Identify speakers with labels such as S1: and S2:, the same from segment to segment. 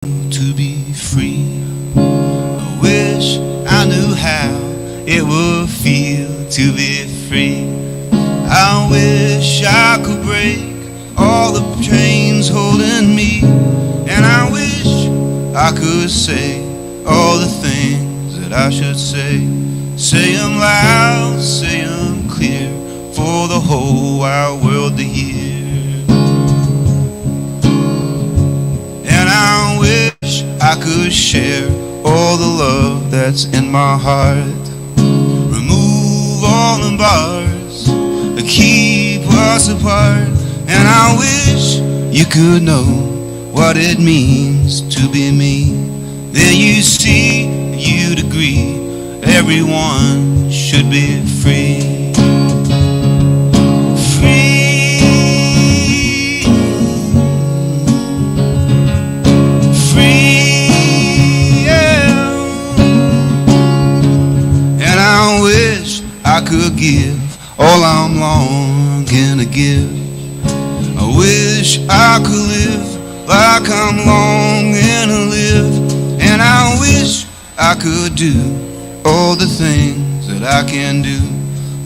S1: to be free. I wish I knew how it would feel to be free. I wish I could break all the chains holding me, and I wish I could say all the things that I should say. Say them loud, say them clear, for the whole wide world to hear. And I wish I could share all the love that's in my heart. Remove all the bars that keep us apart. And I wish you could know what it means to be me. Then you see, you'd agree, everyone should be free. Free. Free, yeah. And I wish I could give all I'm longing to give. I wish I could live like I'm longing to live. And I wish I could do all the things that I can do.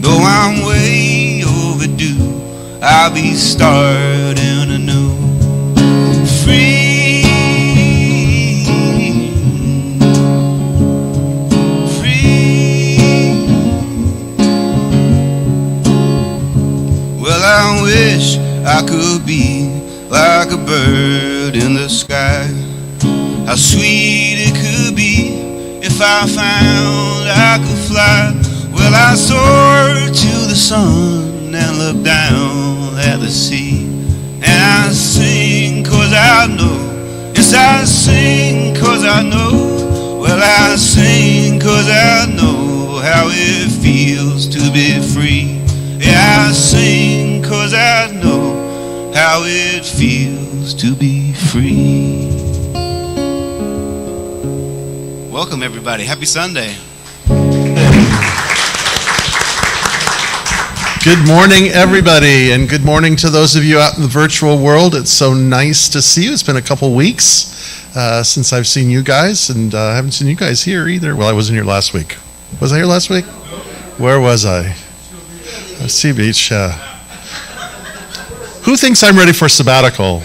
S1: Though I'm way overdue, I'll be starting anew. Free. Free. Well, I wish I could be like a bird in the sky. How sweet it could be if I found I could fly. Well, I soar to the sun and look down at the sea. And I sing 'cause I know. Yes, I sing 'cause I know. Well, I sing 'cause I know how it feels to be free. Yeah, I sing 'cause I know how it feels to be free. Welcome, everybody. Happy Sunday.
S2: Good morning, everybody, and good morning to those of you out in the virtual world. It's so nice to see you. It's been a couple weeks since I've seen you guys, and I haven't seen you guys here either. Well, I wasn't here last week. Was I here last week? Where was I? Sea Beach. Who thinks I'm ready for sabbatical?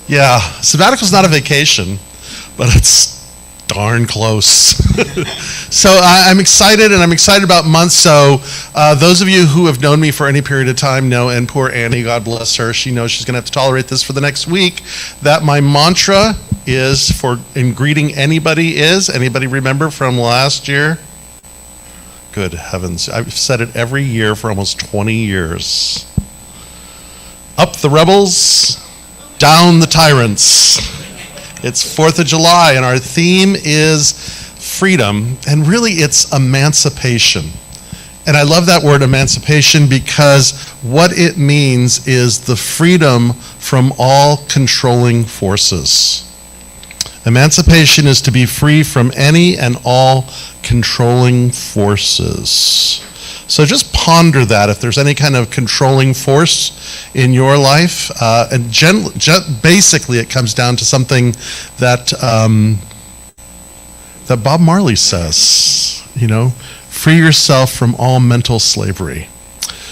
S2: Yeah, sabbatical's not a vacation, but it's darn close. So I'm excited, and I'm excited about months. So those of you who have known me for any period of time know, and poor Annie, God bless her, she knows she's going to have to tolerate this for the next week, that my mantra is for in greeting anybody is, anybody remember from last year? Good heavens, I've said it every year for almost 20 years. Up the rebels, down the tyrants. It's 4th of July, and our theme is freedom, and really it's emancipation. And I love that word emancipation because what it means is the freedom from all controlling forces. Emancipation is to be free from any and all controlling forces. So just ponder that if there's any kind of controlling force in your life. And basically it comes down to something that that Bob Marley says, you know, free yourself from all mental slavery.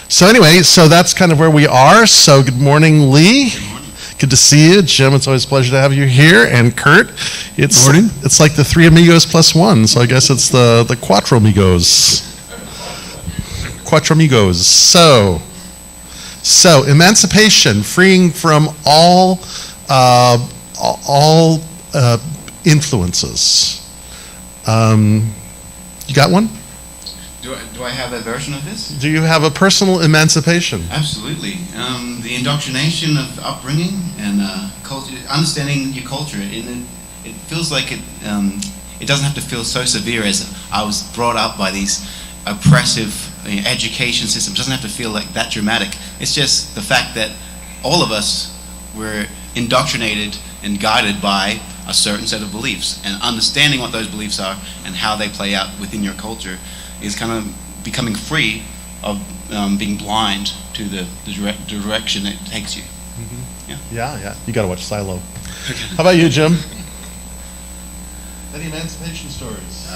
S2: So anyway, so that's kind of where we are. So good morning, Lee. Good morning. Good to see you. Jim, it's always a pleasure to have you here. And Kurt, it's like the three amigos plus one. So I guess it's the Cuatro Amigos. Quatramigos. So emancipation, freeing from all influences. You got one?
S1: Do I have a version of this?
S2: Do you have a personal emancipation?
S1: Absolutely. The indoctrination of upbringing and culture, understanding your culture, it feels like it doesn't have to feel so severe as I was brought up by these oppressive education system. It doesn't have to feel like that dramatic. It's just the fact that all of us were indoctrinated and guided by a certain set of beliefs, and understanding what those beliefs are and how they play out within your culture is kind of becoming free of being blind to the direction it takes you.
S2: Yeah. You got to watch Silo. How about you, Jim? Any emancipation stories?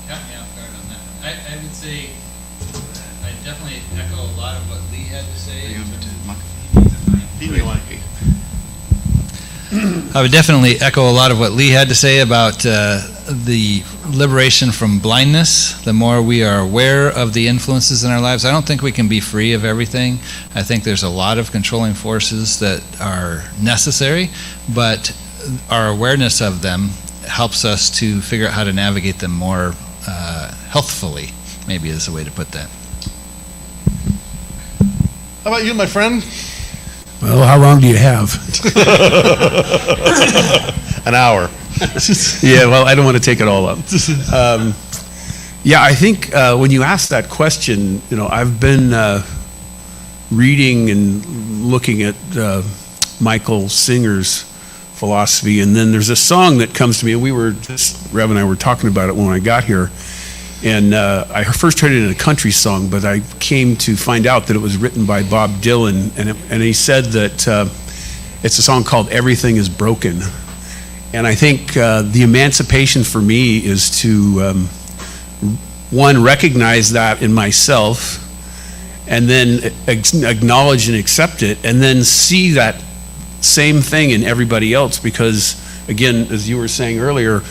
S3: Got me off guard on that one. I would say I definitely echo a lot of what Lee had to say. I would definitely echo a lot of what Lee had to say about the liberation from blindness. The more we are aware of the influences in our lives, I don't think we can be free of everything. I think there's a lot of controlling forces that are necessary, but our awareness of them helps us to figure out how to navigate them more healthfully, maybe is a way to put that.
S2: How about you, my friend?
S4: Well, how long do you have?
S2: An hour.
S4: Yeah, well, I don't want to take it all up. Yeah, I think when you ask that question, I've been reading and looking at Michael Singer's philosophy, and then there's a song that comes to me, and Rev and I were talking about it when I got here, and I first heard it in a country song, but I came to find out that it was written by Bob Dylan, and he said that it's a song called "Everything Is Broken." And I think the emancipation for me is to, one, recognize that in myself, and then acknowledge and accept it, and then see that same thing in everybody else. Because, again, as you were saying earlier,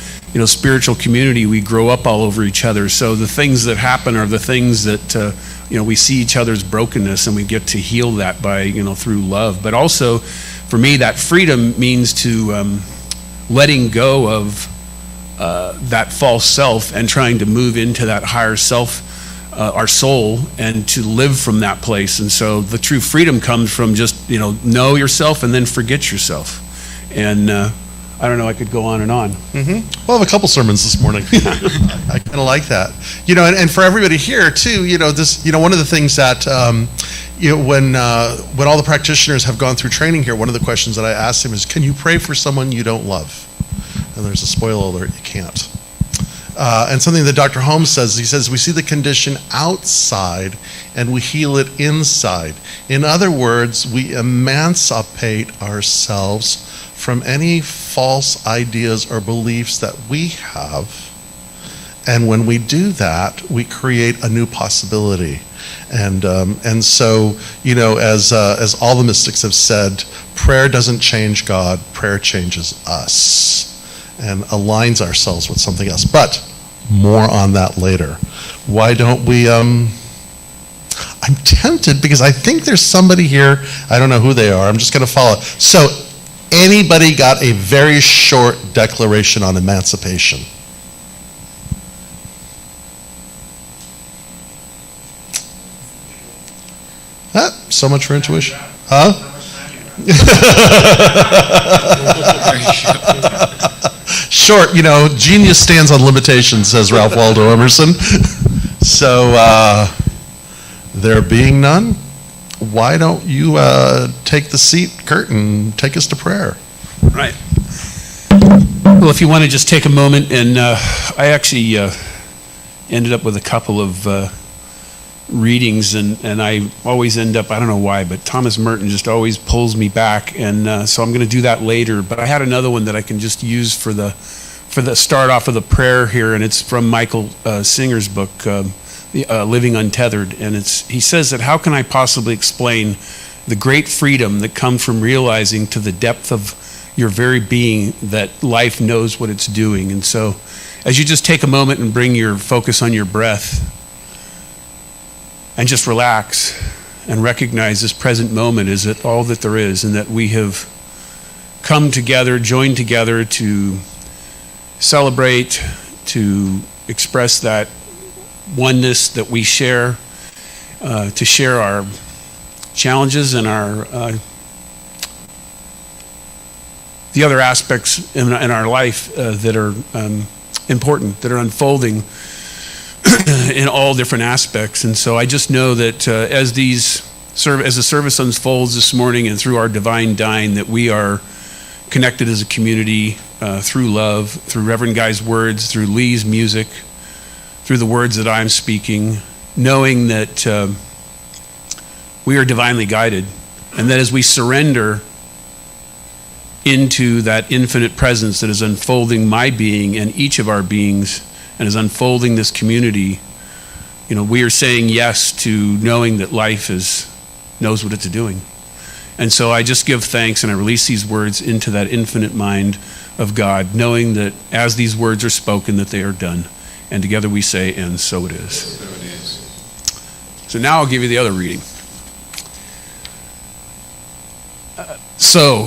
S4: spiritual community, we grow up all over each other. So the things that happen are the things that, we see each other's brokenness, and we get to heal that by, through love. But also, for me, that freedom means to letting go of that false self and trying to move into that higher self, our soul, and to live from that place. And so the true freedom comes from just, know yourself and then forget yourself. And I don't know, I could go on and on.
S2: Mm-hmm. We'll have a couple sermons this morning. I kind of like that. And for everybody here too, one of the things that, when all the practitioners have gone through training here, one of the questions that I asked them is, can you pray for someone you don't love? And there's a spoiler alert, you can't. And something that Dr. Holmes says, he says, we see the condition outside and we heal it inside. In other words, we emancipate ourselves from any false ideas or beliefs that we have. And when we do that, we create a new possibility. And so, as all the mystics have said, prayer doesn't change God, prayer changes us and aligns ourselves with something else. But more on that later. Why don't we, I'm tempted because I think there's somebody here, I don't know who they are, I'm just gonna follow. So, anybody got a very short declaration on emancipation? So much for intuition. Huh? Short, genius stands on limitations, says Ralph Waldo Emerson. So, there being none, why don't you take the seat, Kurt, and take us to prayer?
S4: Right. Well, if you want to just take a moment, and I actually ended up with a couple of readings, and I always end up, I don't know why, but Thomas Merton just always pulls me back, and so I'm going to do that later. But I had another one that I can just use for the start off of the prayer here, and it's from Michael Singer's book, Living Untethered, and he says that, how can I possibly explain the great freedom that comes from realizing to the depth of your very being that life knows what it's doing? And so as you just take a moment and bring your focus on your breath and just relax and recognize this present moment is it all that there is, and that we have come together, joined together to celebrate, to express that oneness that we share, to share our challenges and our the other aspects in our life that are important, that are unfolding in all different aspects. And so I just know that as the service unfolds this morning and through our divine dine, that we are connected as a community through love, through Reverend Guy's words, through Lee's music, through the words that I'm speaking, knowing that we are divinely guided, and that as we surrender into that infinite presence that is unfolding my being and each of our beings and is unfolding this community, we are saying yes to knowing that life knows what it's doing. And so I just give thanks and I release these words into that infinite mind of God, knowing that as these words are spoken, that they are done. And together we say, and so it is.
S1: So it is.
S4: So now I'll give you the other reading. So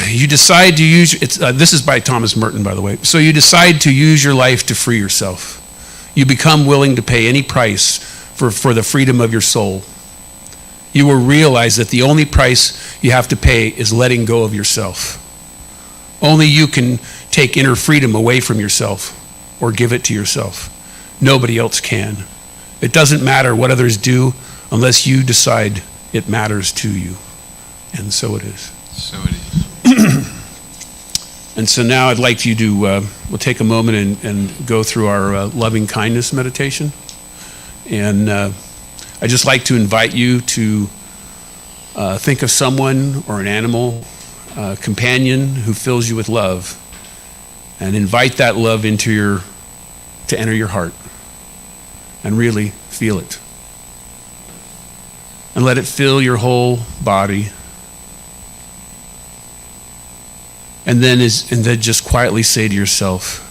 S4: you decide to use, this is by Thomas Merton, by the way. So you decide to use your life to free yourself. You become willing to pay any price for the freedom of your soul. You will realize that the only price you have to pay is letting go of yourself. Only you can take inner freedom away from yourself or give it to yourself. Nobody else can. It doesn't matter what others do unless you decide it matters to you. And so it is.
S1: So it is.
S4: And so now I'd like you to, we'll take a moment and go through our loving kindness meditation. And I'd just like to invite you to think of someone or an animal, companion who fills you with love, and invite that love to enter your heart and really feel it. And let it fill your whole body. And then just quietly say to yourself,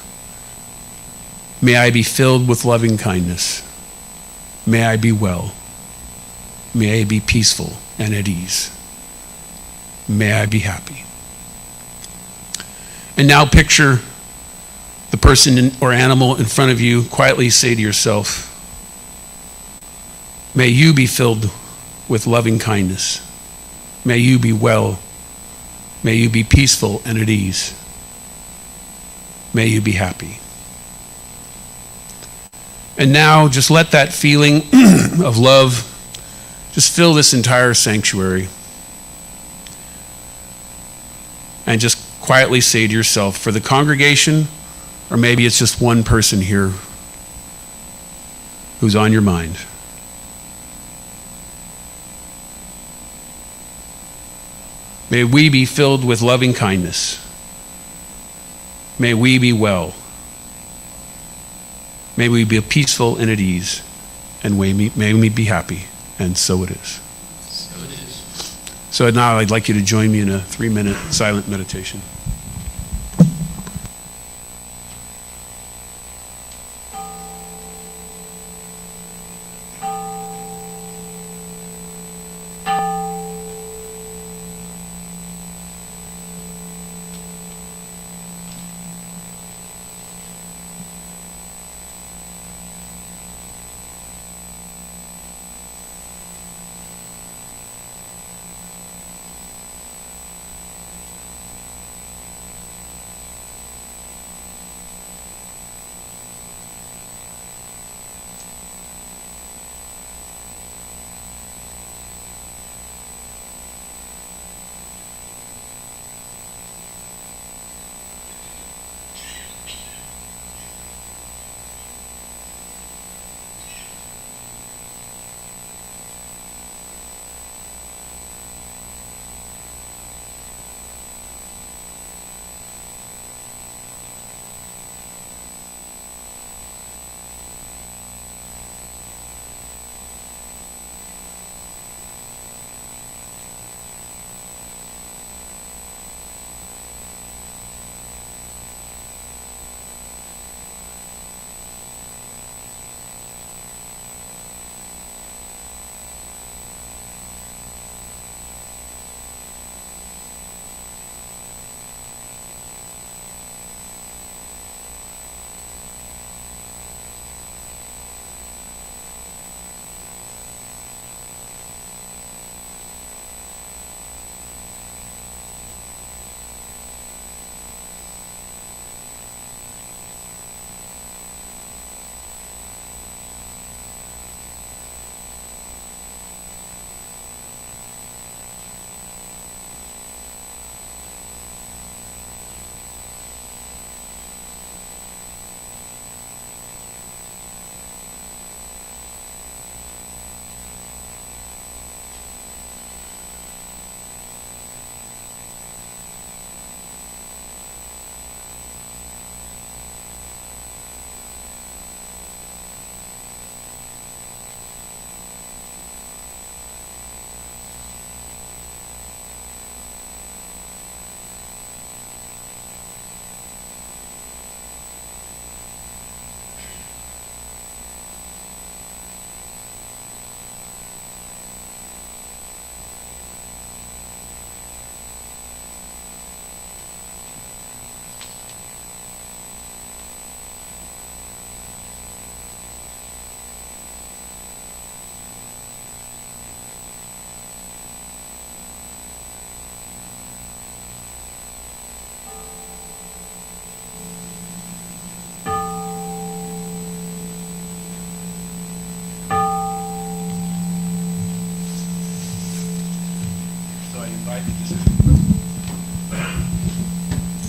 S4: may I be filled with loving kindness. May I be well. May I be peaceful and at ease. May I be happy. And now picture the person or animal in front of you. Quietly say to yourself, may you be filled with loving kindness. May you be well. May you be peaceful and at ease. May you be happy. And now just let that feeling of love just fill this entire sanctuary. And just quietly say to yourself, for the congregation, or maybe it's just one person here who's on your mind. May we be filled with loving kindness. May we be well. May we be peaceful and at ease. And may we be happy. And so it is.
S1: So it is.
S4: So now I'd like you to join me in a 3-minute silent meditation.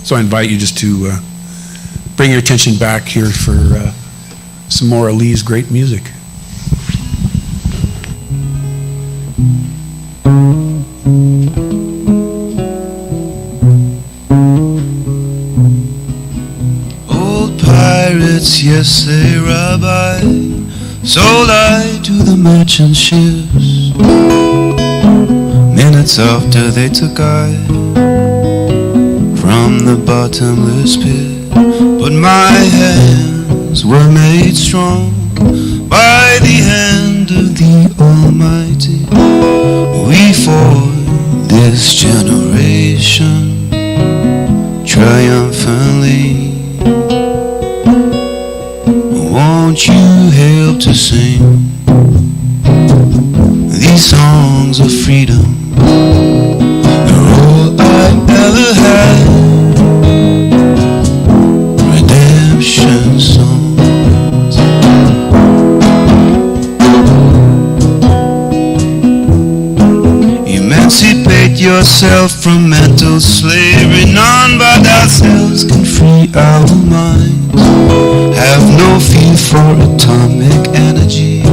S4: So I invite you just to bring your attention back here for some more Elise great music.
S1: Old pirates, yes, they rabbi, sold I to the merchant ships. Minutes after they took I from the bottomless pit, but my hands were made strong by the hand of the Almighty. We for this generation triumphantly. Won't you help to sing these songs of freedom? They're all I ever had. Redemption songs. Emancipate yourself from mental slavery. None but ourselves can free our minds. Have no fear for atomic energy.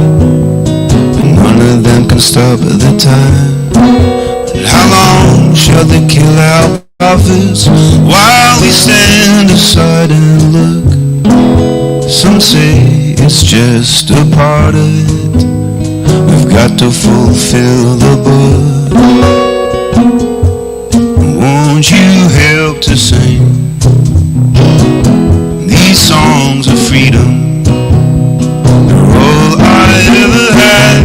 S1: None of them can stop the time. And how long shall they kill our prophets while we stand aside and look? Some say it's just a part of it. We've got to fulfill the book. Won't you help to sing these songs of freedom? They're all I ever had.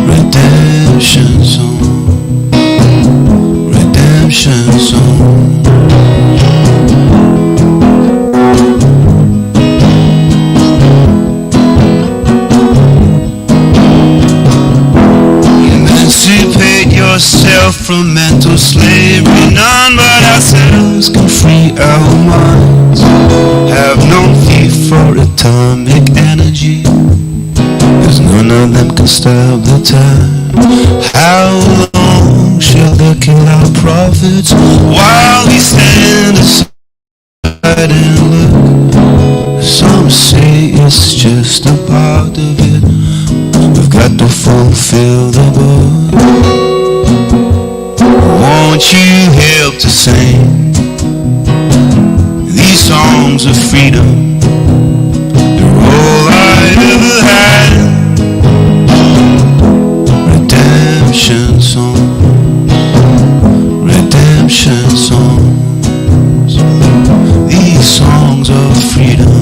S1: Redemption song, redemption song. Emancipate yourself from mental slavery. None but ourselves can free our minds. Have no fear for atomic energy, 'cause none of them can stop the time. How long shall they kill our prophets while we stand aside and look? Some say it's just a part of it. We've got to fulfill the book. Won't you help to sing these songs of freedom? They're all I ever had. Redemption songs, redemption songs. These songs of freedom.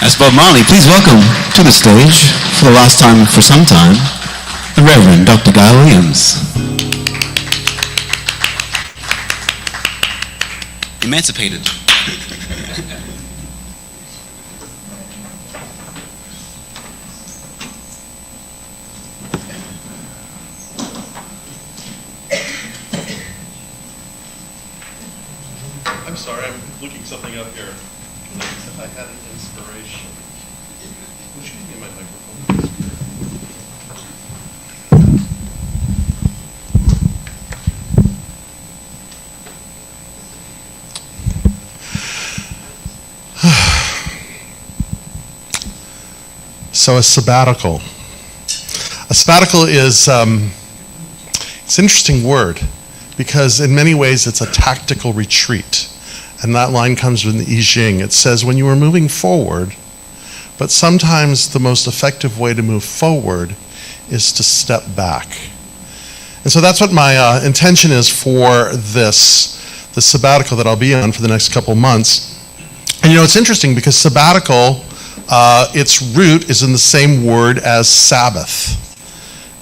S5: That's Bob Marley. Please welcome to the stage, for the last time for some time, the Reverend Dr. Guy Williams. Emancipated.
S2: I'm sorry, I'm looking something up here. I had an inspiration. Would you give me my microphone? So a sabbatical. A sabbatical is, it's an interesting word because in many ways it's a tactical retreat. And that line comes from the I Ching. It says, when you are moving forward, but sometimes the most effective way to move forward is to step back. And so that's what my intention is for this sabbatical that I'll be on for the next couple months. And you know, it's interesting because sabbatical, its root is in the same word as Sabbath,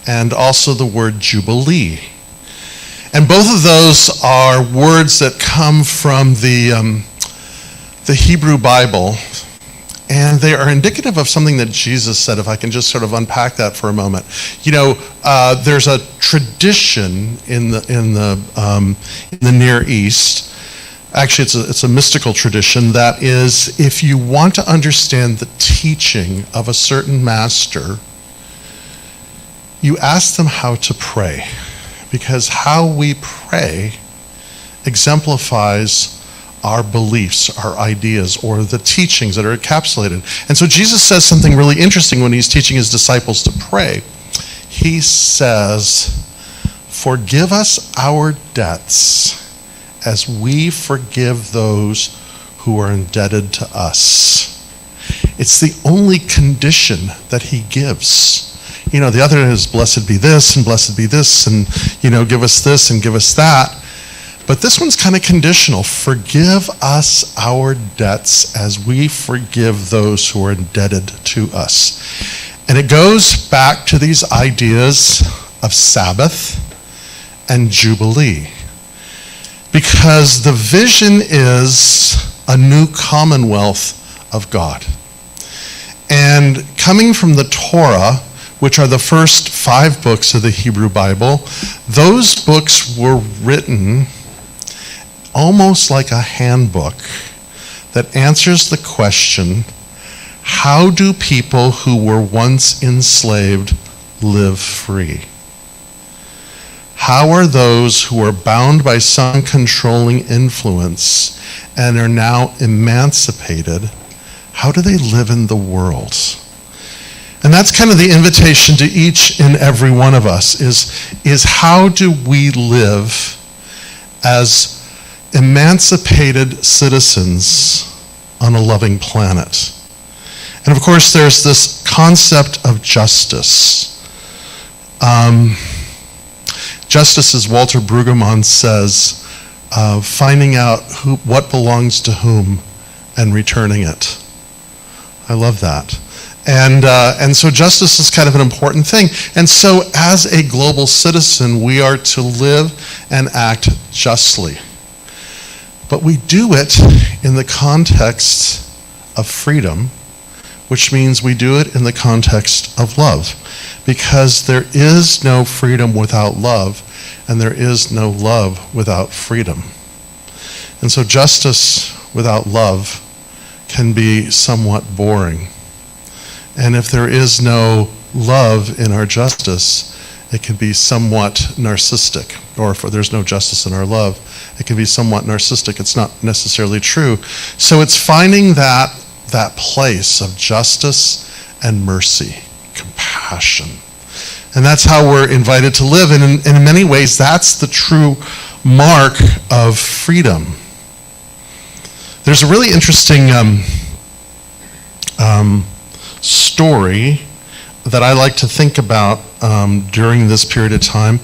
S2: and also the word Jubilee. And both of those are words that come from the Hebrew Bible, and they are indicative of something that Jesus said, if I can just sort of unpack that for a moment. You know, there's a tradition in the Near East Actually, it's a mystical tradition that is, if you want to understand the teaching of a certain master, you ask them how to pray, because how we pray exemplifies our beliefs, our ideas, or the teachings that are encapsulated. And so Jesus says something really interesting when he's teaching his disciples to pray. He says, "Forgive us our debts as we forgive those who are indebted to us." It's the only condition that he gives. You know, the other is blessed be this and blessed be this and, you know, give us this and give us that. But this one's kind of conditional. Forgive us our debts as we forgive those who are indebted to us. And it goes back to these ideas of Sabbath and Jubilee. Because the vision is a new commonwealth of God. And coming from the Torah, which are the first 5 books of the Hebrew Bible, those books were written almost like a handbook that answers the question, how do people who were once enslaved live free? How are those who are bound by some controlling influence and are now emancipated, how do they live in the world? And that's kind of the invitation to each and every one of us is how do we live as emancipated citizens on a loving planet? And of course, there's this concept of justice. Justice, as Walter Brueggemann says, finding out what belongs to whom and returning it. I love that. And so justice is kind of an important thing. And so as a global citizen, we are to live and act justly. But we do it in the context of freedom, which means we do it in the context of love. Because there is no freedom without love, and there is no love without freedom. And so justice without love can be somewhat boring. And if there is no love in our justice, it can be somewhat narcissistic. Or if there's no justice in our love, it can be somewhat narcissistic. It's not necessarily true. So it's finding that place of justice and mercy, compassion. And that's how we're invited to live. And in many ways, that's the true mark of freedom. There's a really interesting story that I like to think about during this period of time.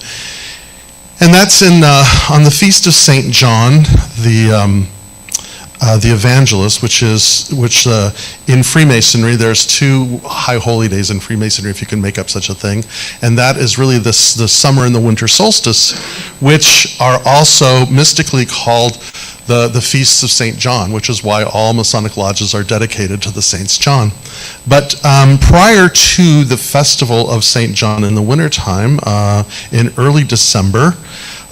S2: And that's on the Feast of St. John, the evangelist, which in Freemasonry, there's 2 high holy days in Freemasonry, if you can make up such a thing. And that is really the summer and the winter solstice, which are also mystically called the Feasts of St. John, which is why all Masonic lodges are dedicated to the Saints John. But prior to the festival of St. John in the wintertime, in early December,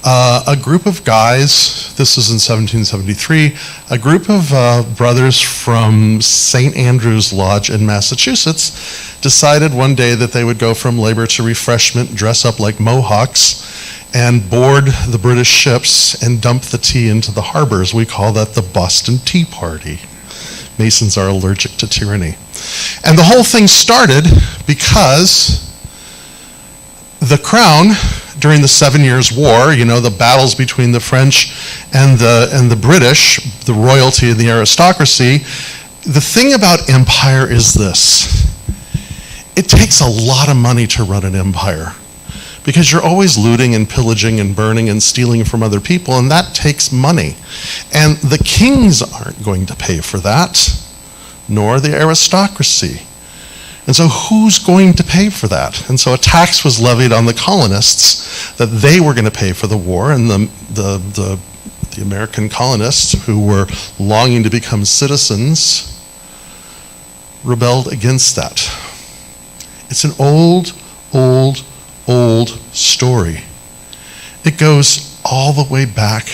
S2: a group of guys, this is in 1773, a group of brothers from St. Andrew's Lodge in Massachusetts decided one day that they would go from labor to refreshment, dress up like Mohawks, and board the British ships and dump the tea into the harbors. We call that the Boston Tea Party. Masons are allergic to tyranny. And the whole thing started because the crown, during the 7 Years' War, you know, the battles between the French and the British, the royalty and the aristocracy, the thing about empire is this. It takes a lot of money to run an empire, because you're always looting and pillaging and burning and stealing from other people, and that takes money. And the kings aren't going to pay for that, nor the aristocracy. And so who's going to pay for that? And so a tax was levied on the colonists that they were going to pay for the war, and the American colonists, who were longing to become citizens, rebelled against that. It's an old story. It goes all the way back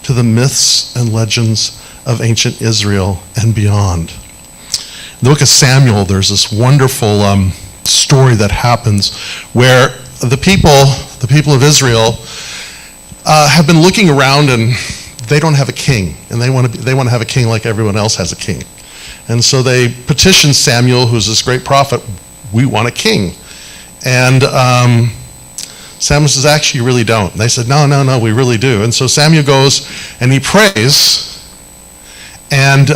S2: to the myths and legends of ancient Israel and beyond. In the book of Samuel, there's this wonderful story that happens where the people of Israel have been looking around and they don't have a king, and they want to have a king like everyone else has a king. And so they petition Samuel, who's this great prophet, we want a king. And Samuel says, actually, you really don't. And they said, no, we really do. And so Samuel goes and he prays, and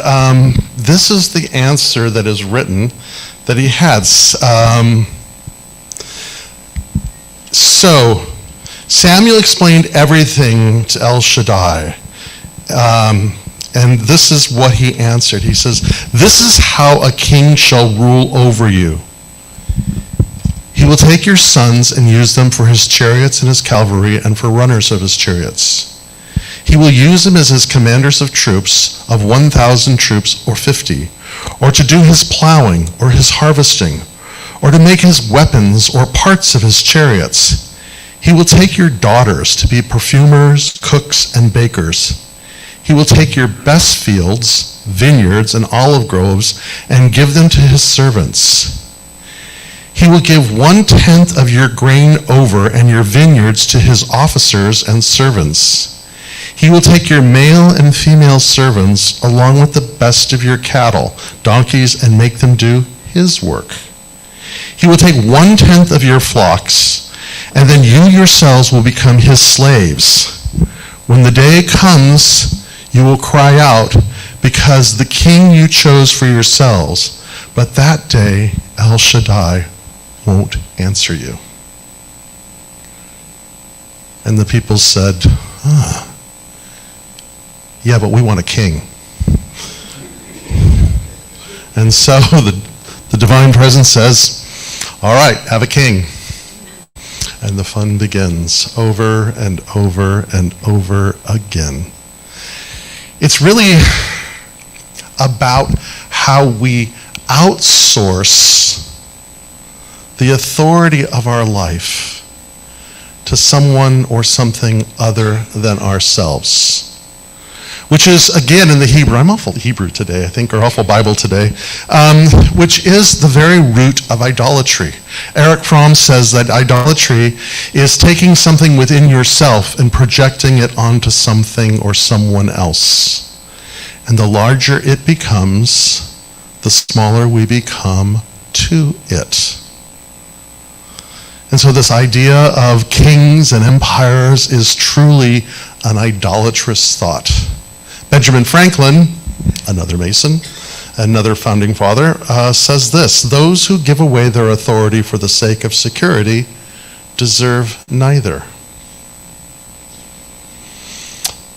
S2: this is the answer that is written that he had. So Samuel explained everything to El Shaddai. And this is what he answered. He says, this is how a king shall rule over you. He will take your sons and use them for his chariots and his cavalry and for runners of his chariots. He will use them as his commanders of troops, of 1,000 troops or 50, or to do his plowing or his harvesting, or to make his weapons or parts of his chariots. He will take your daughters to be perfumers, cooks, and bakers. He will take your best fields, vineyards, and olive groves and give them to his servants. He will give 1/10 of your grain over and your vineyards to his officers and servants. He will take your male and female servants along with the best of your cattle, donkeys, and make them do his work. He will take 1/10 of your flocks, and then you yourselves will become his slaves. When the day comes, you will cry out because the king you chose for yourselves, but that day El Shaddai won't answer you. And the people said, yeah, but we want a king. And so the divine presence says, all right, have a king. And the fun begins over and over and over again. It's really about how we outsource the authority of our life to someone or something other than ourselves. Which is, again, in the Hebrew, I'm awful Hebrew today, I think, or awful Bible today, which is the very root of idolatry. Eric Fromm says that idolatry is taking something within yourself and projecting it onto something or someone else. And the larger it becomes, the smaller we become to it. And so this idea of kings and empires is truly an idolatrous thought. Benjamin Franklin, another Mason, another founding father, says this: those who give away their authority for the sake of security deserve neither.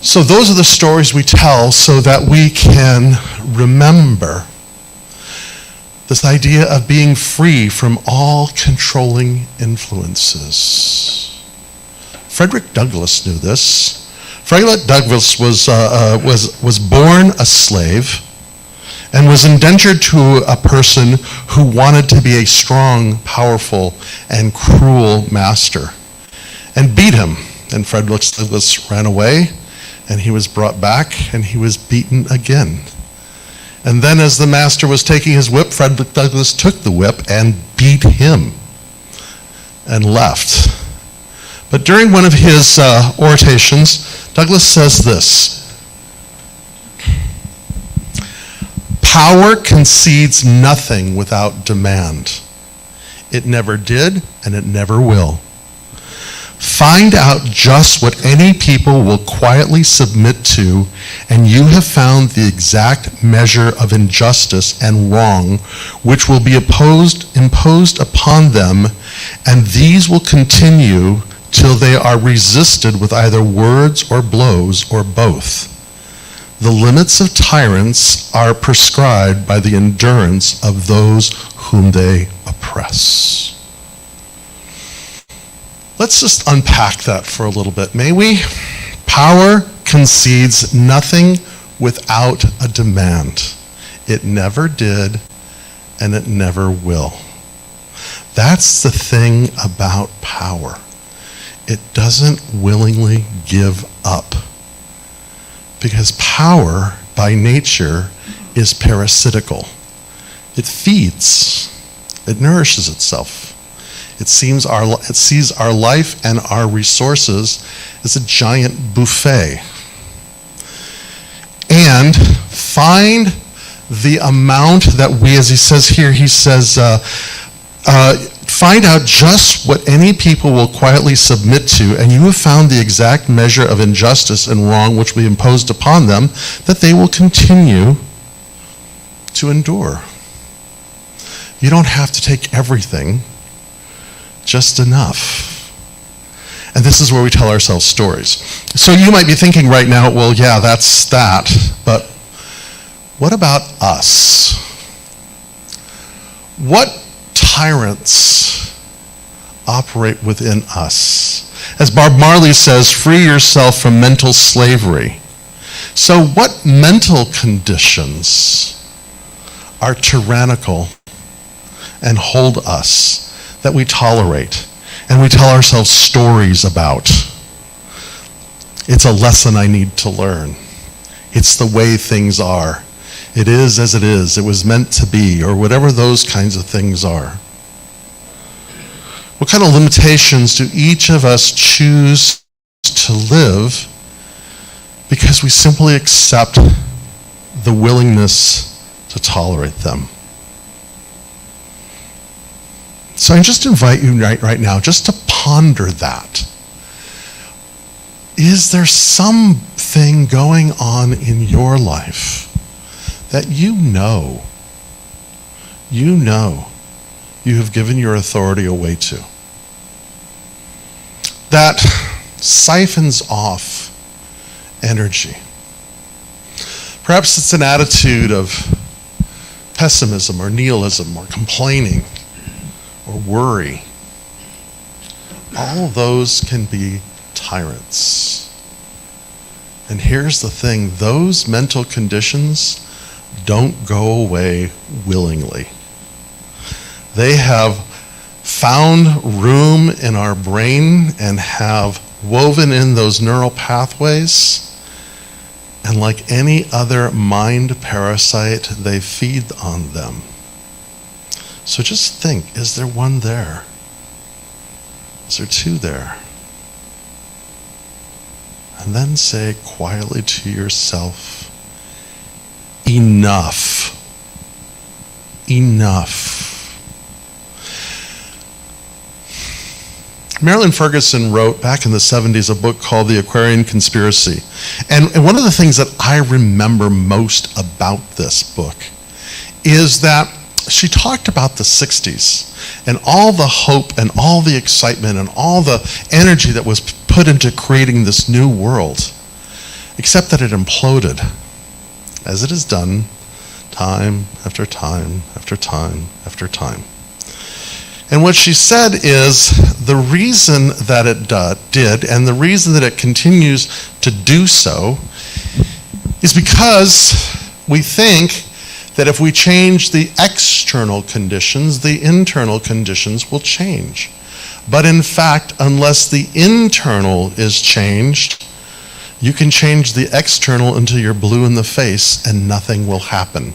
S2: So those are the stories we tell so that we can remember this idea of being free from all controlling influences. Frederick Douglass knew this. Frederick Douglass was born a slave and was indentured to a person who wanted to be a strong, powerful, and cruel master and beat him. And Frederick Douglass ran away, and he was brought back, and he was beaten again. And then as the master was taking his whip, Frederick Douglass took the whip and beat him and left. But during one of his orations, Douglass says this: power concedes nothing without demand. It never did, and it never will. Find out just what any people will quietly submit to, and you have found the exact measure of injustice and wrong which will be imposed upon them, and these will continue till they are resisted with either words or blows or both. The limits of tyrants are prescribed by the endurance of those whom they oppress. Let's just unpack that for a little bit, may we? Power concedes nothing without a demand. It never did, and it never will. That's the thing about power. It doesn't willingly give up. Because power, by nature, is parasitical. It feeds, it nourishes itself. It sees our life and our resources as a giant buffet. And find the amount that we, as he says here, he says, find out just what any people will quietly submit to, and you have found the exact measure of injustice and wrong which will be imposed upon them, that they will continue to endure. You don't have to take everything, just enough. And this is where we tell ourselves stories. So you might be thinking right now, well, yeah, that's that, but what about us? What tyrants operate within us? As Bob Marley says, free yourself from mental slavery. So what mental conditions are tyrannical and hold us that we tolerate and we tell ourselves stories about? It's a lesson I need to learn. It's the way things are. It is as it is. It was meant to be, or whatever those kinds of things are. What kind of limitations do each of us choose to live because we simply accept the willingness to tolerate them? So I just invite you right now just to ponder that. Is there something going on in your life that you know you have given your authority away to, that siphons off energy? Perhaps it's an attitude of pessimism or nihilism or complaining or worry. All of those can be tyrants. And here's the thing, those mental conditions don't go away willingly. They have found room in our brain and have woven in those neural pathways. And like any other mind parasite, they feed on them. So just think, is there one there? Is there two there? And then say quietly to yourself, enough. Enough. Marilyn Ferguson wrote back in the 70s a book called The Aquarian Conspiracy. And one of the things that I remember most about this book is that she talked about the 60s and all the hope and all the excitement and all the energy that was put into creating this new world, except that it imploded, as it has done time after time after time after time. And what she said is the reason that it did, and the reason that it continues to do so, is because we think that if we change the external conditions, the internal conditions will change. But in fact, unless the internal is changed, you can change the external until you're blue in the face and nothing will happen.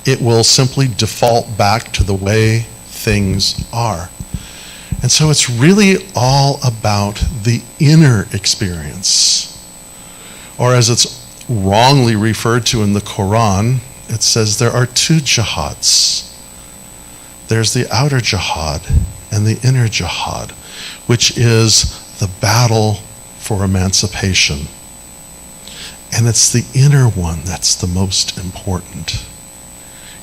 S2: It will simply default back to the way things are. And so it's really all about the inner experience. Or as it's wrongly referred to in the Quran, it says there are two jihads. There's the outer jihad and the inner jihad, which is the battle for emancipation. And it's the inner one that's the most important.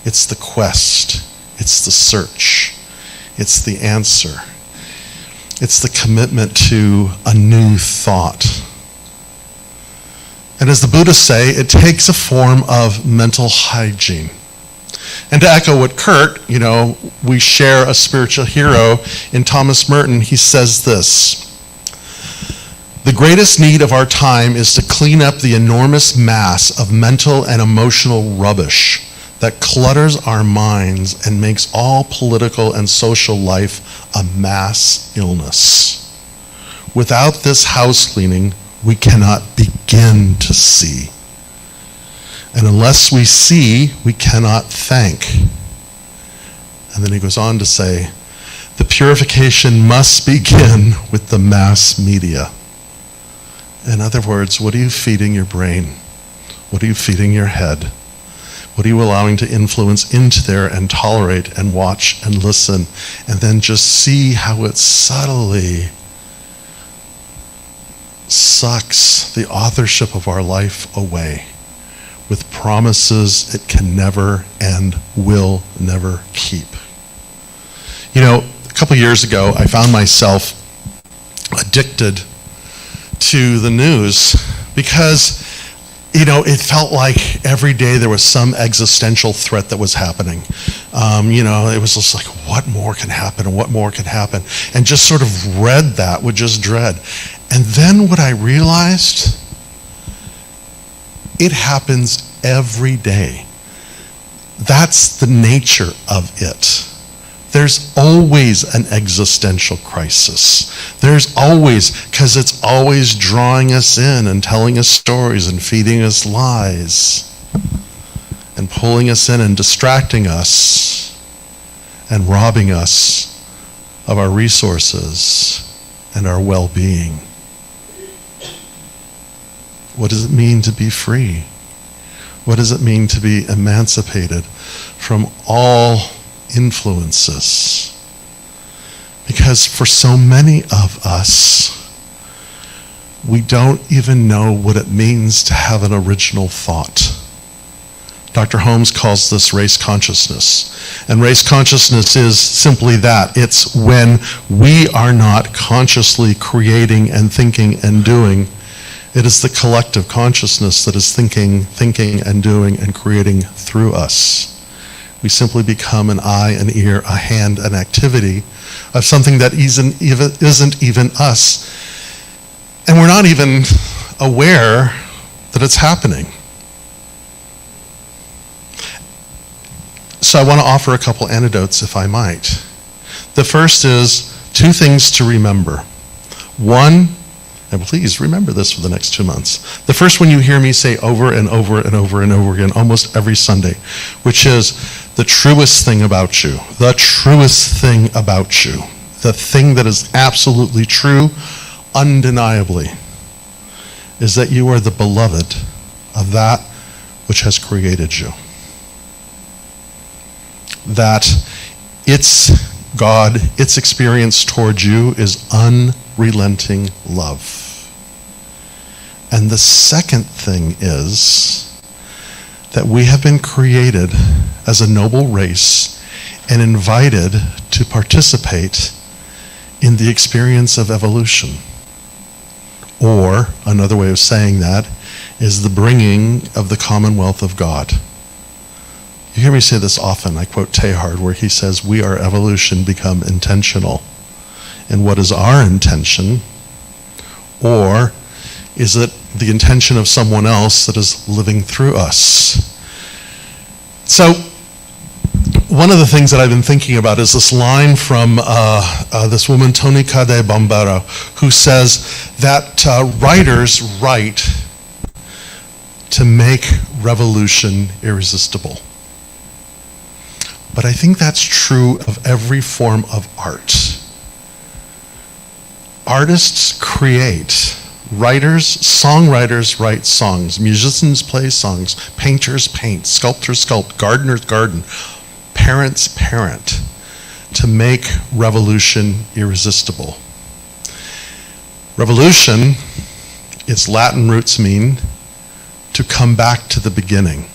S2: It's the quest. It's the search. It's the answer. It's the commitment to a new thought. And as the Buddhists say, it takes a form of mental hygiene. And to echo what Kurt, we share a spiritual hero in Thomas Merton. He says this: the greatest need of our time is to clean up the enormous mass of mental and emotional rubbish that clutters our minds and makes all political and social life a mass illness. Without this house cleaning, we cannot begin to see And unless we see, we cannot thank. And then he goes on to say, the purification must begin with the mass media. In other words, what are you feeding your brain? What are you feeding your head? What are you allowing to influence into there and tolerate and watch and listen, and then just see how it subtly sucks the authorship of our life away with promises it can never and will never keep. You know, a couple years ago, I found myself addicted to the news because, you know, it felt like every day there was some existential threat that was happening. You know, it was just like, what more can happen and what more can happen? And just sort of read that with just dread. And then what I realized, it happens every day. That's the nature of it. There's always an existential crisis. There's always, because it's always drawing us in and telling us stories and feeding us lies and pulling us in and distracting us and robbing us of our resources and our well-being. What does it mean to be free? What does it mean to be emancipated from all influences? Because for so many of us, we don't even know what it means to have an original thought. Dr. Holmes calls this race consciousness. And race consciousness is simply that. It's when we are not consciously creating and thinking and doing. It is the collective consciousness that is thinking and doing and creating through us. We simply become an eye, an ear, a hand, an activity of something that isn't even us. And we're not even aware that it's happening. So I want to offer a couple anecdotes, if I might. The first is 2 things to remember. One, and please remember this for the next 2 months. The first one you hear me say over and over and over and over again, almost every Sunday, which is the truest thing about you. The truest thing about you. The thing that is absolutely true, undeniably, is that you are the beloved of that which has created you. That its God, its experience towards you is unrelenting love. And the second thing is that we have been created as a noble race and invited to participate in the experience of evolution. Or, another way of saying that is the bringing of the commonwealth of God. You hear me say this often. I quote Teilhard where he says, we are evolution become intentional. And what is our intention? Or is it the intention of someone else that is living through us? So, one of the things that I've been thinking about is this line from this woman, Tonica de Bombero, who says that writers write to make revolution irresistible. But I think that's true of every form of art. Artists create. Writers, songwriters write songs. Musicians play songs. Painters paint. Sculptors sculpt. Gardeners garden. Parents parent to make revolution irresistible. Revolution, its Latin roots mean to come back to the beginning.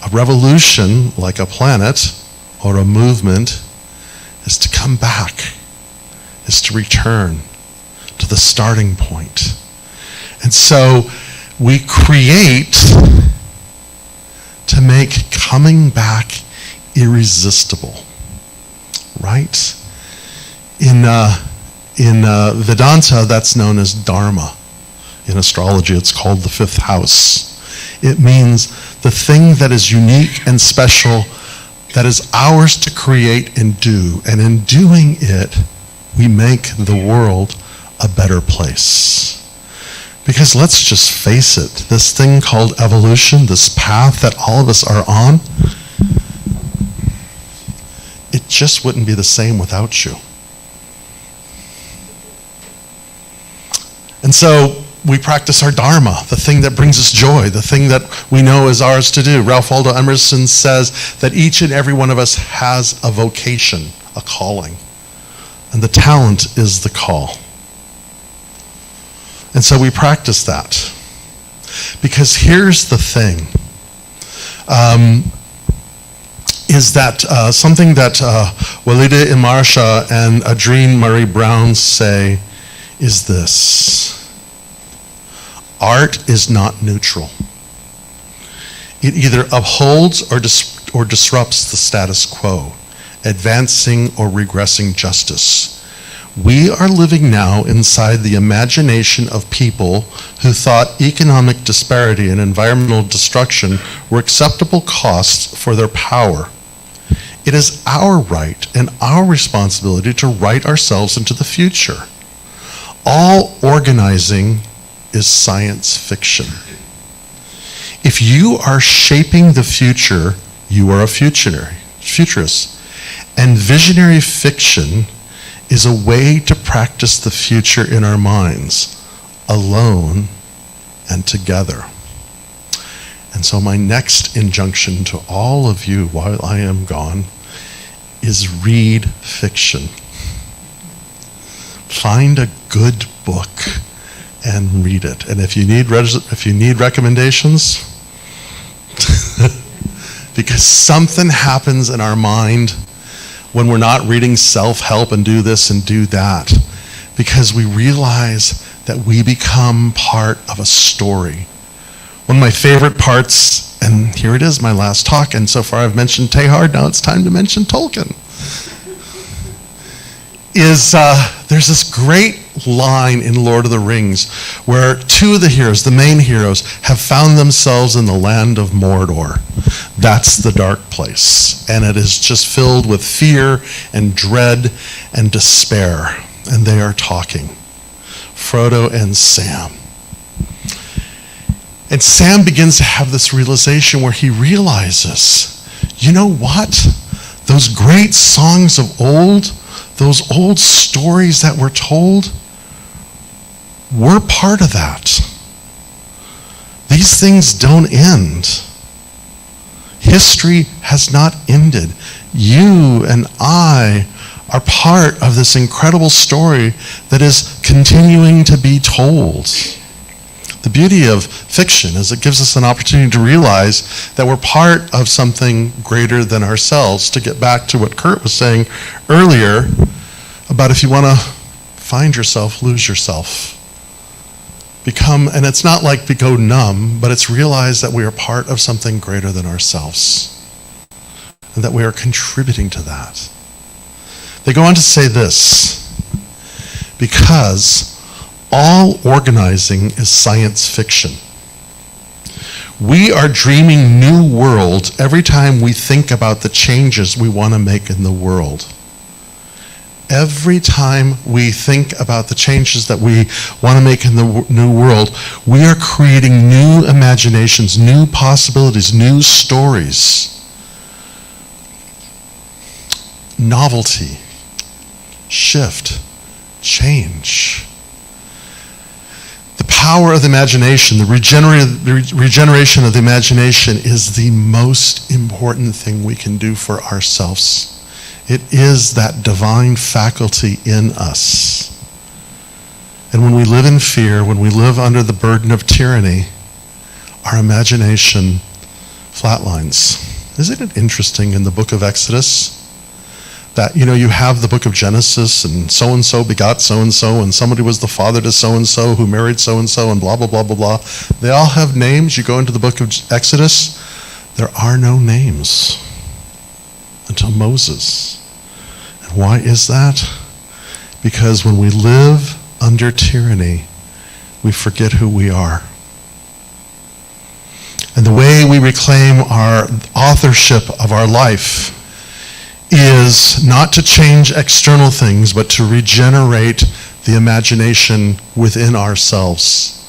S2: A revolution, like a planet or a movement, is to come back, is to return to the starting point. And so we create to make coming back irresistible, right? In Vedanta, that's known as Dharma. In astrology, it's called the 5th house. It means the thing that is unique and special, that is ours to create and do. And in doing it, we make the world a better place. Because let's just face it, this thing called evolution, this path that all of us are on, it just wouldn't be the same without you. And so we practice our dharma, the thing that brings us joy, the thing that we know is ours to do. Ralph Waldo Emerson says that each and every one of us has a vocation, a calling. And the talent is the call. And so we practice that. Because here's the thing, is that something that Walida Imarsha and Adrien Marie Brown say is this: art is not neutral. It either upholds or disrupts the status quo, advancing or regressing justice. We are living now inside the imagination of people who thought economic disparity and environmental destruction were acceptable costs for their power. It is our right and our responsibility to write ourselves into the future. All organizing is science fiction. If you are shaping the future, you are a futurist. And visionary fiction is a way to practice the future in our minds, alone and together. And so my next injunction to all of you while I am gone is read fiction. Find a good book and read it. And if you need recommendations, because something happens in our mind when we're not reading self-help and do this and do that, because we realize that we become part of a story. One of my favorite parts, and here it is, my last talk, and so far I've mentioned Teilhard, now it's time to mention Tolkien, is there's this great line in Lord of the Rings where two of the heroes, the main heroes, have found themselves in the land of Mordor. That's the dark place. And it is just filled with fear and dread and despair. And they are talking. Frodo and Sam. And Sam begins to have this realization where he realizes, you know what? Those great songs of old, those old stories that were told, we're part of that. These things don't end. History has not ended. You and I are part of this incredible story that is continuing to be told. The beauty of fiction is it gives us an opportunity to realize that we're part of something greater than ourselves. To get back to what Kurt was saying earlier about if you want to find yourself, lose yourself. And it's not like we go numb, but it's realize that we are part of something greater than ourselves. And that we are contributing to that. They go on to say this: because all organizing is science fiction. We are dreaming new worlds every time we think about the changes we want to make in the world. Every time we think about the changes that we want to make in the new world, we are creating new imaginations, new possibilities, new stories. Novelty, shift, change. The power of the imagination, the regeneration of the imagination is the most important thing we can do for ourselves. It is that divine faculty in us. And when we live in fear, when we live under the burden of tyranny, our imagination flatlines. Isn't it interesting in the book of Exodus that, you have the book of Genesis and so-and-so begot so-and-so and somebody was the father to so-and-so who married so-and-so and blah, blah, blah, blah, blah. They all have names. You go into the book of Exodus, there are no names until Moses. And why is that? Because when we live under tyranny, we forget who we are. And the way we reclaim our authorship of our life is not to change external things, but to regenerate the imagination within ourselves.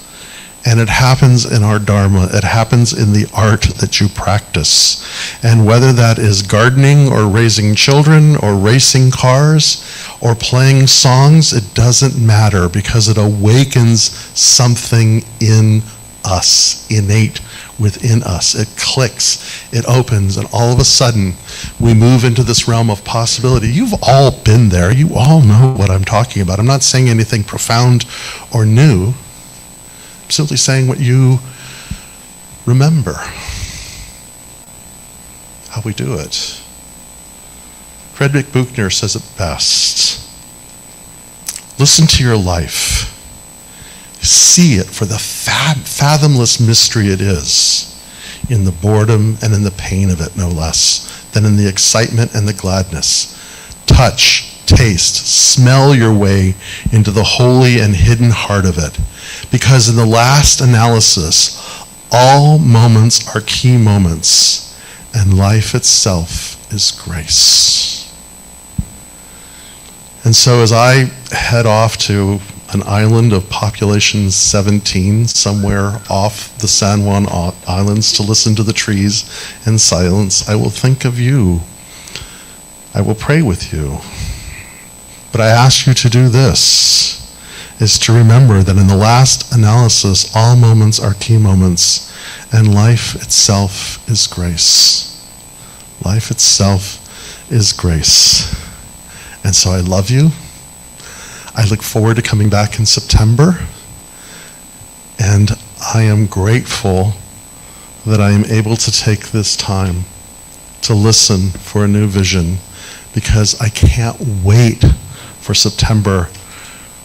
S2: And it happens in our Dharma. It happens in the art that you practice. And whether that is gardening or raising children or racing cars or playing songs, it doesn't matter, because it awakens something in us, innate within us. It clicks, it opens, and all of a sudden we move into this realm of possibility. You've all been there. You all know what I'm talking about. I'm not saying anything profound or new. I'm simply saying what you remember, how we do it. Friedrich Buchner says it best. Listen to your life. See it for the fathomless mystery it is, in the boredom and in the pain of it, no less, than in the excitement and the gladness. Touch, taste, smell your way into the holy and hidden heart of it. Because in the last analysis, all moments are key moments, and life itself is grace. And so as I head off to an island of population 17, somewhere off the San Juan Islands, to listen to the trees in silence, I will think of you. I will pray with you. But I ask you to do this, is to remember that in the last analysis, all moments are key moments, and life itself is grace. Life itself is grace. And so I love you. I look forward to coming back in September, and I am grateful that I am able to take this time to listen for a new vision, because I can't wait for September,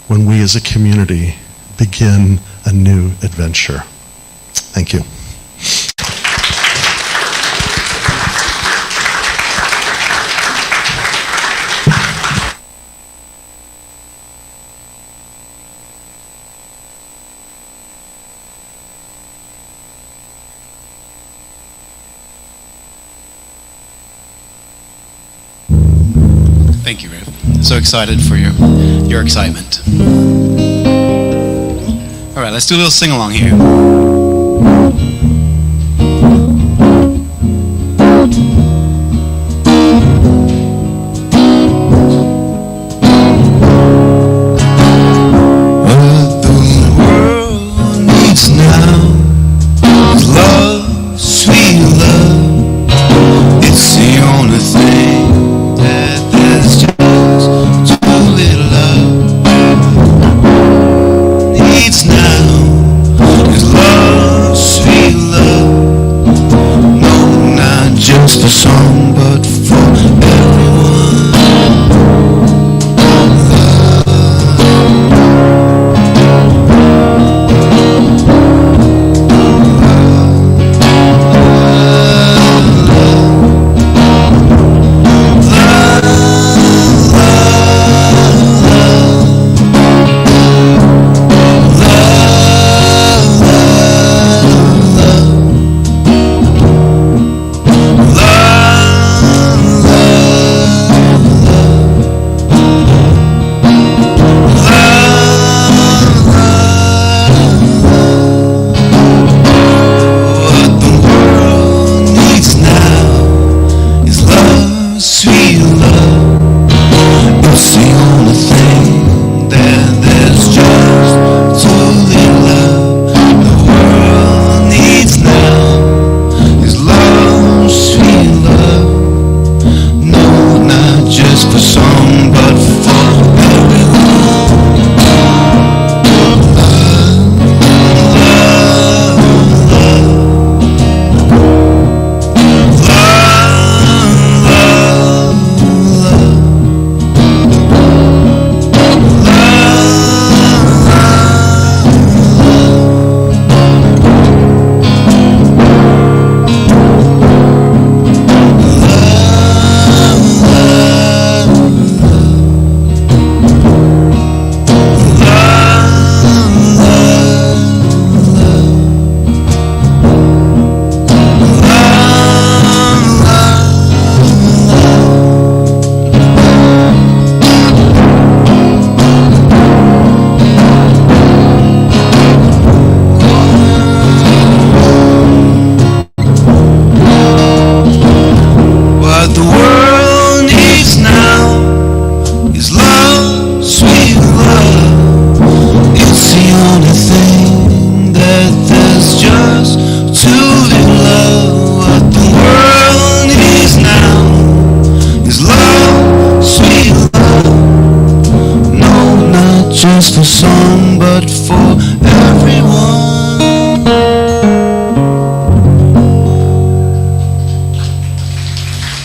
S2: when we as a community begin a new adventure. Thank you.
S5: Thank you, Rev. So excited for your excitement. All right, let's do a little sing-along here.
S1: What the world needs now is love, sweet love. It's the only thing that there's just too little love. Needs now is love.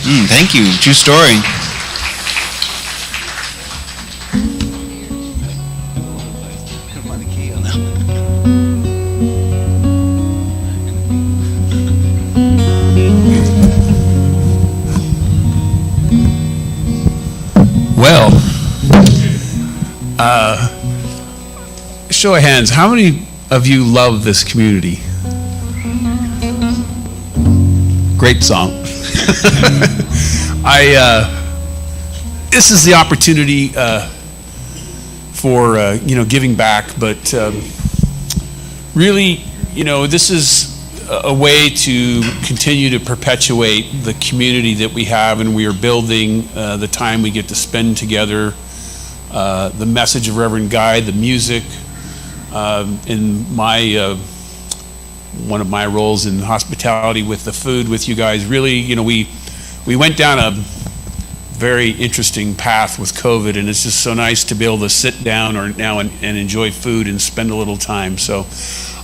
S1: Thank you. True story.
S4: Well, show of hands, how many of you love this community? Great song. This is the opportunity for giving back, but really, this is a way to continue to perpetuate the community that we have and we are building, the time we get to spend together, the message of Reverend Guy, the music. In my one of my roles in hospitality with the food with you guys, really, we went down a very interesting path with COVID, and it's just so nice to be able to sit down and enjoy food and spend a little time. So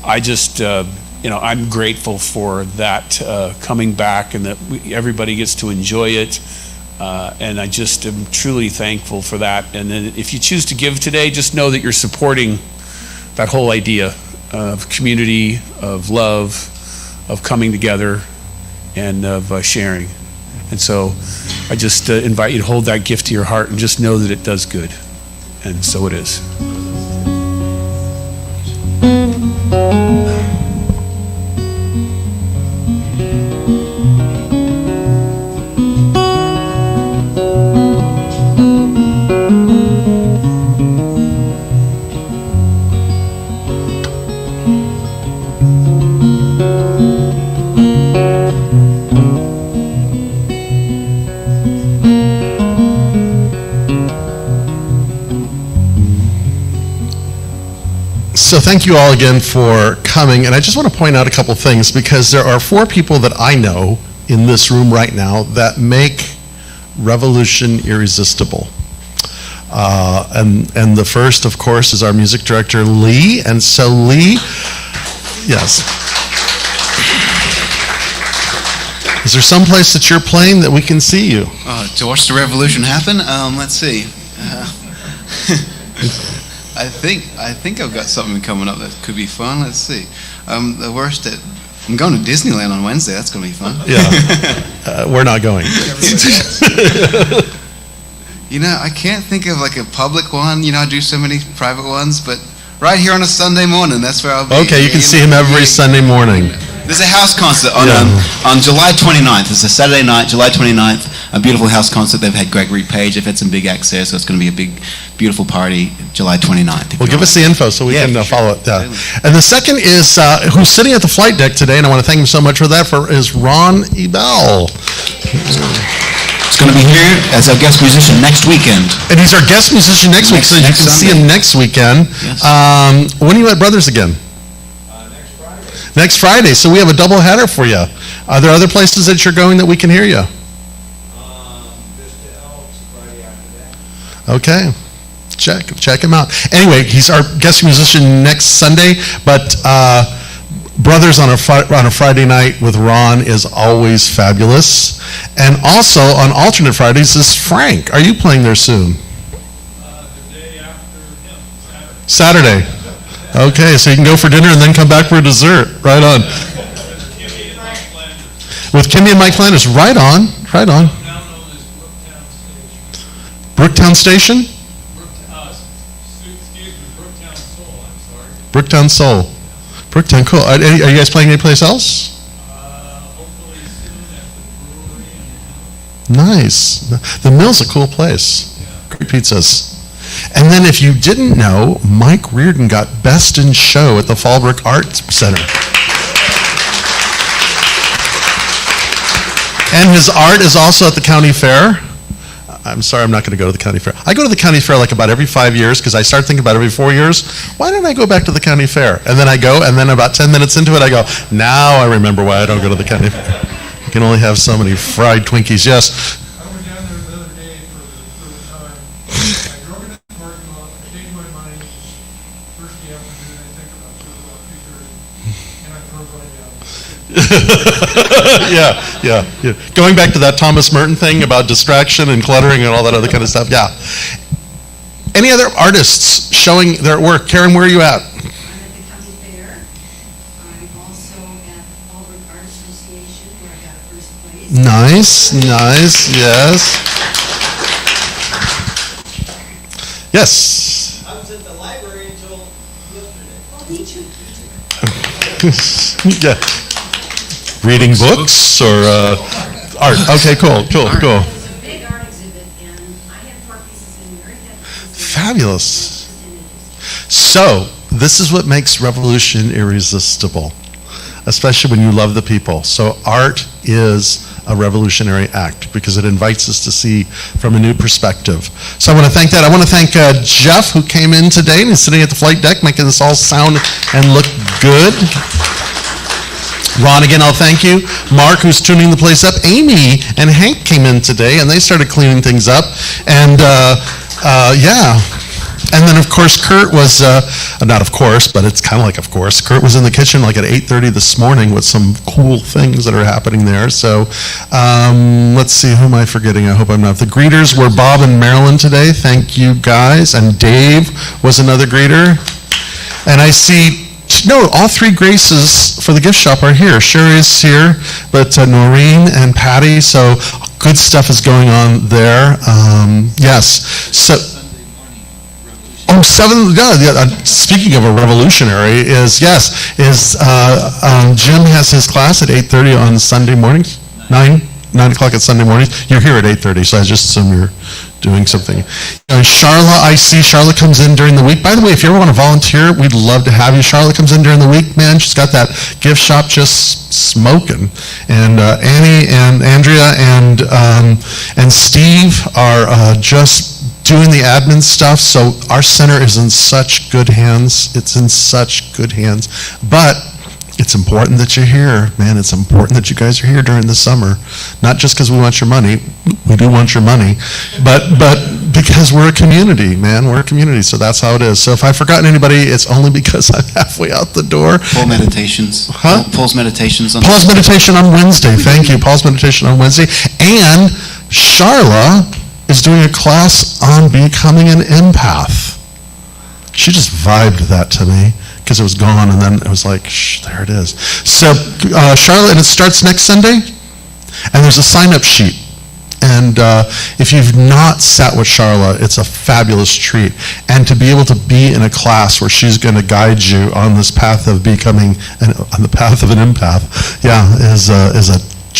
S4: I just, I'm grateful for that coming back and that everybody gets to enjoy it. And I just am truly thankful for that. And then if you choose to give today, just know that you're supporting that whole idea of community, of love, of coming together, and of sharing. And so I just invite you to hold that gift to your heart and just know that it does good. And so it is.
S2: So thank you all again for coming, and I just want to point out a couple things because there are 4 people that I know in this room right now that make Revolution irresistible. And the first, of course, is our music director, Lee. And so Lee, yes. Is there some place that you're playing that we can see you?
S1: To watch the revolution happen? Let's see. I think I've got something coming up that could be fun. Let's see. I'm going to Disneyland on Wednesday. That's going to be fun.
S2: Yeah. We're not going.
S1: I can't think of like a public one. I do so many private ones, but right here on a Sunday morning, that's where I'll be.
S2: Okay, you can see him every Sunday morning.
S1: There's a house concert on July 29th. It's a Saturday night, July 29th, a beautiful house concert. They've had Gregory Page. They've had some big acts there, so it's going to be a big, beautiful party July 29th.
S2: Well, give us the info so we can
S1: sure.
S2: follow it. And the second is, who's sitting at the flight deck today, and I want to thank him so much for that, is Ron Ebel.
S5: It's going to be here as our guest musician next weekend.
S2: And he's our guest musician next week, so you can see him next weekend.
S5: Yes.
S2: When are you at Brothers again? Next Friday. So we have a double header for you. Are there other places that you're going that we can hear you? Okay. Check him out. Anyway, he's our guest musician next Sunday, but Brothers on a Friday night with Ron is always fabulous. And also on alternate Fridays is Frank. Are you playing there soon?
S6: The day after him,
S2: Saturday. Okay, so you can go for dinner and then come back for a dessert. Right on.
S6: Kimmy and Mike Flanders.
S2: With Kimmy and Mike Flanders. Right on. Right on.
S6: Now known as
S2: Brooktown
S6: Brooktown Station.
S2: Station?
S6: Brooktown Soul, I'm sorry.
S2: Brooktown Soul. Brooktown, cool. Are you guys playing anyplace else?
S6: Hopefully soon at the brewery and the
S2: Nice. The Mill's a cool place. Great pizzas. And then if you didn't know, Mike Reardon got Best in Show at the Fallbrook Arts Center. And his art is also at the county fair. I'm sorry, I'm not going to go to the county fair. I go to the county fair like about every 5 years because I start thinking about every 4 years. Why don't I go back to the county fair? And then I go, and then about 10 minutes into it, I go, now I remember why I don't go to the county fair. You can only have so many fried Twinkies. Yes.
S6: I went down there the other day for the time. I drove into the parking lot, I changed my mind, first the afternoon, I think about 2:30, and I drove right down.
S2: Yeah. Going back to that Thomas Merton thing about distraction and cluttering and all that other kind of stuff, yeah. Any other artists showing their work? Karen, where are you at?
S7: I'm at the county fair. I'm also at Auburn Art Association where I got first place.
S2: Nice, yes. Yes.
S8: I was at the library until yesterday.
S7: Oh, me too.
S2: Yeah. Reading books or art? Okay, cool.
S7: There's a big art exhibit and I had 4 pieces in there.
S2: Fabulous. So, this is what makes Revolution irresistible, especially when you love the people. So, art is a revolutionary act because it invites us to see from a new perspective. So I want to thank that. I want to thank Jeff, who came in today and is sitting at the flight deck making this all sound and look good. Ron, again, I'll thank you. Mark, who's tuning the place up. Amy and Hank came in today and they started cleaning things up. And yeah. And then, of course, Kurt was, not of course, but it's kind of like of course, Kurt was in the kitchen like at 8:30 this morning with some cool things that are happening there. So let's see, who am I forgetting? I hope I'm not. The greeters were Bob and Marilyn today. Thank you, guys. And Dave was another greeter. And I see, no, all 3 Graces for the gift shop are here. Sherry's here, but Noreen and Patty, so good stuff is going on there. Yes. So. Oh, 7, speaking of a revolutionary, Jim has his class at 8:30 on Sunday mornings, 9 o'clock at Sunday mornings. You're here at 8:30, so I just assume you're doing something. Charla, I see Charlotte comes in during the week. By the way, if you ever want to volunteer, we'd love to have you. Charlotte comes in during the week, man. She's got that gift shop just smoking. And Annie and Andrea and Steve are just doing the admin stuff, so our center is in such good hands. It's in such good hands. But it's important that you're here, man. It's important that you guys are here during the summer. Not just because we want your money. We do want your money. But because we're a community, man. We're a community, so that's how it is. So if I've forgotten anybody, it's only because I'm halfway out the door.
S5: Paul Meditations.
S2: Huh?
S5: Paul's Meditations.
S2: Paul's Meditation on Wednesday. Thank you. Paul's Meditation on Wednesday. And Charla is doing a class on becoming an empath. She just vibed that to me because it was gone, and then it was like, there it is. So, Charlotte, and it starts next Sunday, and there's a sign-up sheet. And if you've not sat with Charlotte, it's a fabulous treat. And to be able to be in a class where she's going to guide you on this path of becoming, on the path of an empath,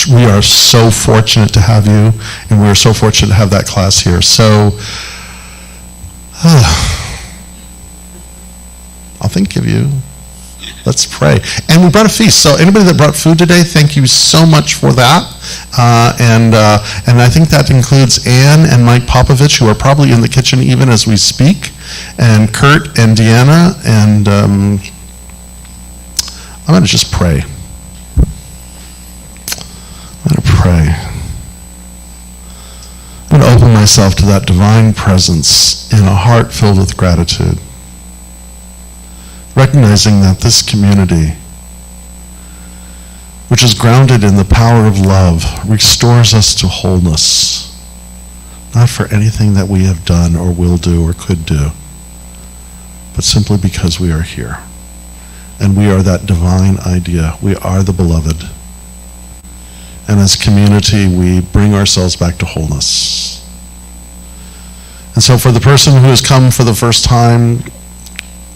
S2: we are so fortunate to have you, and we are so fortunate to have that class here. So, I'll think of you. Let's pray. And we brought a feast. So anybody that brought food today, thank you so much for that. And I think that includes Ann and Mike Popovich, who are probably in the kitchen even as we speak, and Kurt and Deanna. And I'm going to just pray. I'm going to pray. I'm going to open myself to that divine presence in a heart filled with gratitude, recognizing that this community, which is grounded in the power of love, restores us to wholeness, not for anything that we have done or will do or could do, but simply because we are here. And we are that divine idea. We are the beloved. And as community, we bring ourselves back to wholeness. And so for the person who has come for the first time,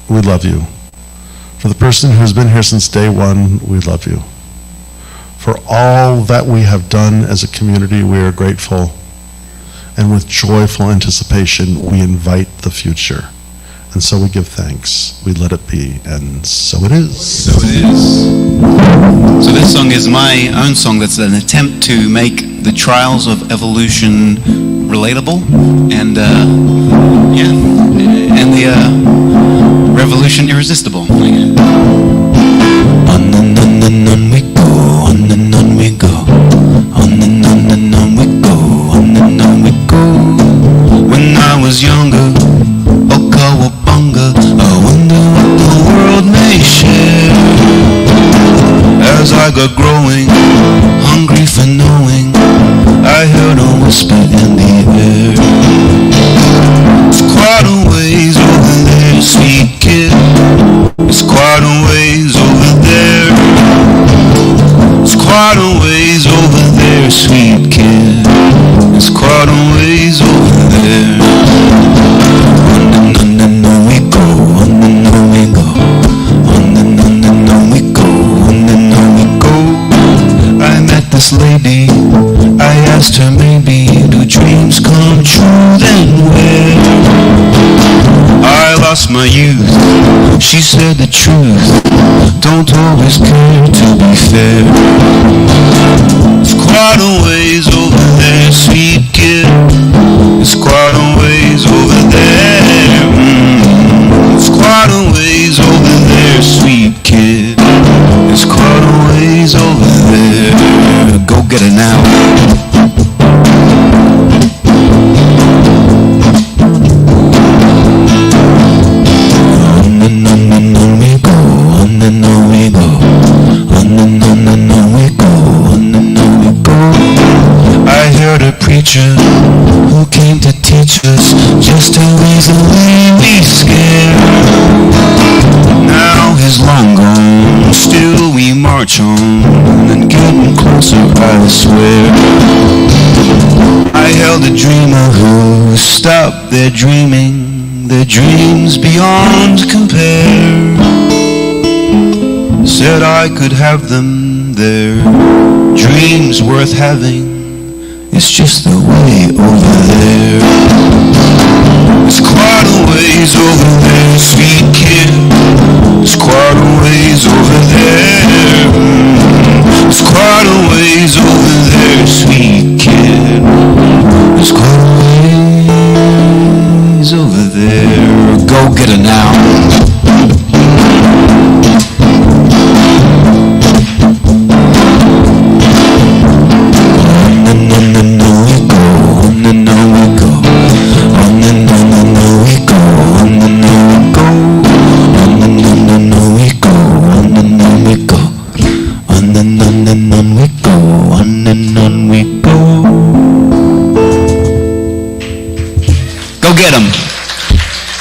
S2: we love you. For the person who has been here since day one, we love you. For all that we have done as a community, we are grateful. And with joyful anticipation, we invite the future. And so we give thanks. We let it be. And so it is.
S5: So it is. So this song is my own song that's an attempt to make the trials of evolution relatable and and the revolution irresistible. On and on and on we go, on and on we go, on and on and on we go, on and on we go. When I was younger, oh cowabunga, I wonder what the world may share. As I got growing, there, sweet kid. It's quite a ways over there. On and on we go, on and on we go. On and on we go, on and on we go. I met this lady, I asked her maybe, do dreams come true, then where? I lost my youth, she said the truth, don't always care to be fair. It's quite a ways over there, sweet kid. It's quite a ways over there. It's quite a ways over there, sweet kid. It's quite a ways over there. Go get it now. On and on we go, on and on we go. On and on we go, on and on we go. I heard a preacher who came to teach us just to easily be scared. Now he's long gone, still we march on, and getting closer, I swear. I held a dreamer who stopped their dreaming, their dreams beyond compare. Said I could have them, their dreams worth having. It's just the way over there. It's quite a ways over there, sweet kid. It's quite a ways over there. It's quite a ways over there, sweet kid. It's quite a ways over there. Go get it now.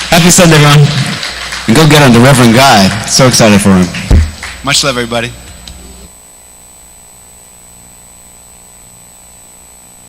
S5: Happy Sunday, everyone. And go get him, the Reverend Guy. So excited for him. Much love, everybody.